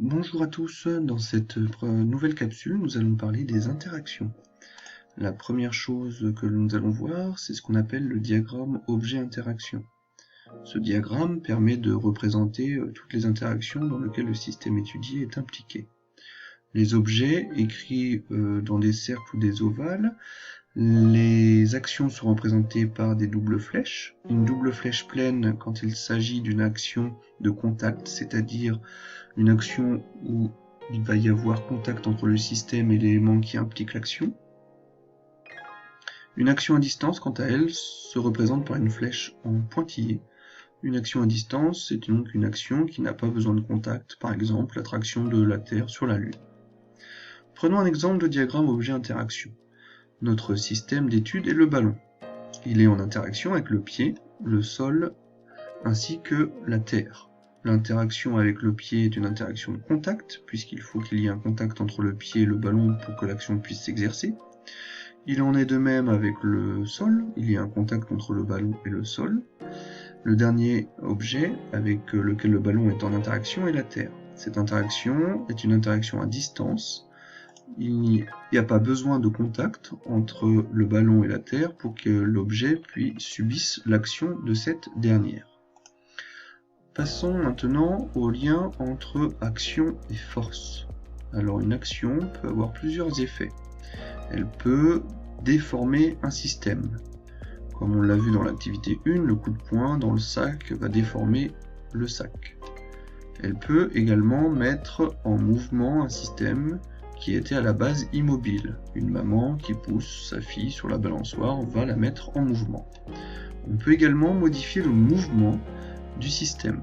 Bonjour à tous, dans cette nouvelle capsule, nous allons parler des interactions. La première chose que nous allons voir, c'est ce qu'on appelle le diagramme objet-interaction. Ce diagramme permet de représenter toutes les interactions dans lesquelles le système étudié est impliqué. Les objets écrits dans des cercles ou des ovales, les actions sont représentées par des doubles flèches. Une double flèche pleine quand il s'agit d'une action de contact, c'est-à-dire une action où il va y avoir contact entre le système et l'élément qui implique l'action. Une action à distance, quant à elle, se représente par une flèche en pointillé. Une action à distance, c'est donc une action qui n'a pas besoin de contact, par exemple l'attraction de la Terre sur la Lune. Prenons un exemple de diagramme objet-interaction. Notre système d'étude est le ballon. Il est en interaction avec le pied, le sol, ainsi que la Terre. L'interaction avec le pied est une interaction de contact, puisqu'il faut qu'il y ait un contact entre le pied et le ballon pour que l'action puisse s'exercer. Il en est de même avec le sol, il y a un contact entre le ballon et le sol. Le dernier objet avec lequel le ballon est en interaction est la Terre. Cette interaction est une interaction à distance. Il n'y a pas besoin de contact entre le ballon et la Terre pour que l'objet puis subisse l'action de cette dernière. Passons maintenant au lien entre action et force. Alors une action peut avoir plusieurs effets. Elle peut déformer un système. Comme on l'a vu dans l'activité 1, le coup de poing dans le sac va déformer le sac. Elle peut également mettre en mouvement un système qui était à la base immobile. Une maman qui pousse sa fille sur la balançoire va la mettre en mouvement. On peut également modifier le mouvement du système.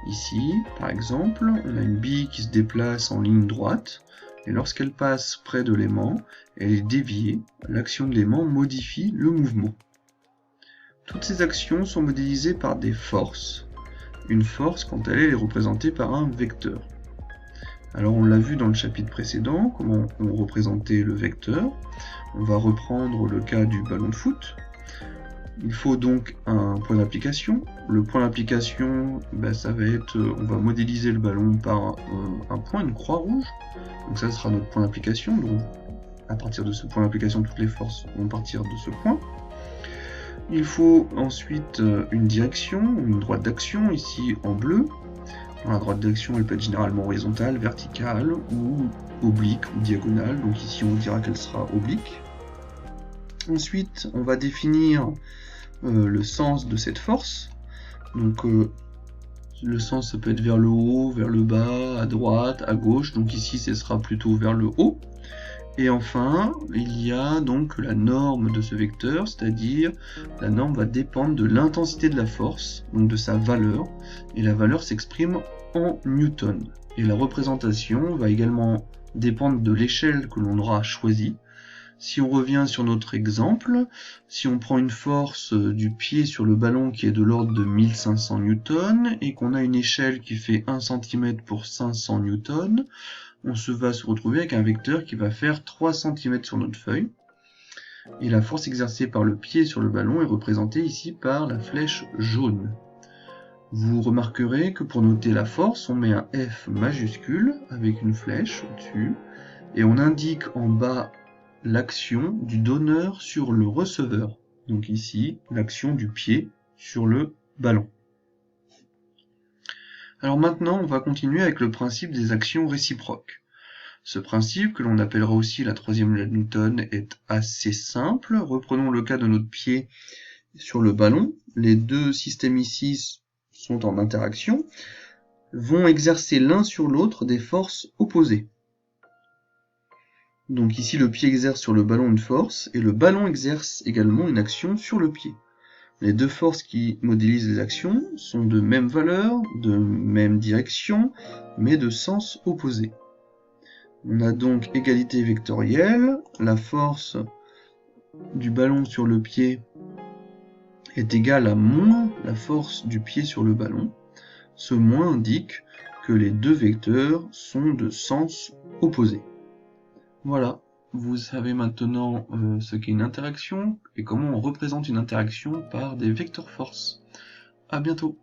Ici, par exemple, on a une bille qui se déplace en ligne droite, et lorsqu'elle passe près de l'aimant, elle est déviée. L'action de l'aimant modifie le mouvement. Toutes ces actions sont modélisées par des forces. Une force, quant à elle, est représentée par un vecteur. Alors on l'a vu dans le chapitre précédent, comment on représentait le vecteur. On va reprendre le cas du ballon de foot. Il faut donc un point d'application. Le point d'application, ça va être, on va modéliser le ballon par un point, une croix rouge. Donc ça sera notre point d'application. Donc à partir de ce point d'application, toutes les forces vont partir de ce point. Il faut ensuite une direction, une droite d'action, ici en bleu. La droite d'action, elle peut être généralement horizontale, verticale ou oblique ou diagonale. Donc ici, on dira qu'elle sera oblique. Ensuite, on va définir le sens de cette force. Donc le sens, ça peut être vers le haut, vers le bas, à droite, à gauche. Donc ici, ce sera plutôt vers le haut. Et enfin, il y a donc la norme de ce vecteur, c'est-à-dire la norme va dépendre de l'intensité de la force, donc de sa valeur, et la valeur s'exprime en newton. Et la représentation va également dépendre de l'échelle que l'on aura choisie. Si on revient sur notre exemple, si on prend une force du pied sur le ballon qui est de l'ordre de 1500 newtons, et qu'on a une échelle qui fait 1 cm pour 500 newtons, on va se retrouver avec un vecteur qui va faire 3 cm sur notre feuille. Et la force exercée par le pied sur le ballon est représentée ici par la flèche jaune. Vous remarquerez que pour noter la force, on met un F majuscule avec une flèche au-dessus, et on indique en bas l'action du donneur sur le receveur. Donc ici, l'action du pied sur le ballon. Alors maintenant, on va continuer avec le principe des actions réciproques. Ce principe, que l'on appellera aussi la troisième loi de Newton, est assez simple. Reprenons le cas de notre pied sur le ballon. Les deux systèmes ici sont en interaction, vont exercer l'un sur l'autre des forces opposées. Donc ici, le pied exerce sur le ballon une force, et le ballon exerce également une action sur le pied. Les deux forces qui modélisent les actions sont de même valeur, de même direction, mais de sens opposé. On a donc égalité vectorielle, la force du ballon sur le pied est égale à moins la force du pied sur le ballon. Ce moins indique que les deux vecteurs sont de sens opposé. Voilà, vous savez maintenant ce qu'est une interaction et comment on représente une interaction par des vecteurs force. À bientôt.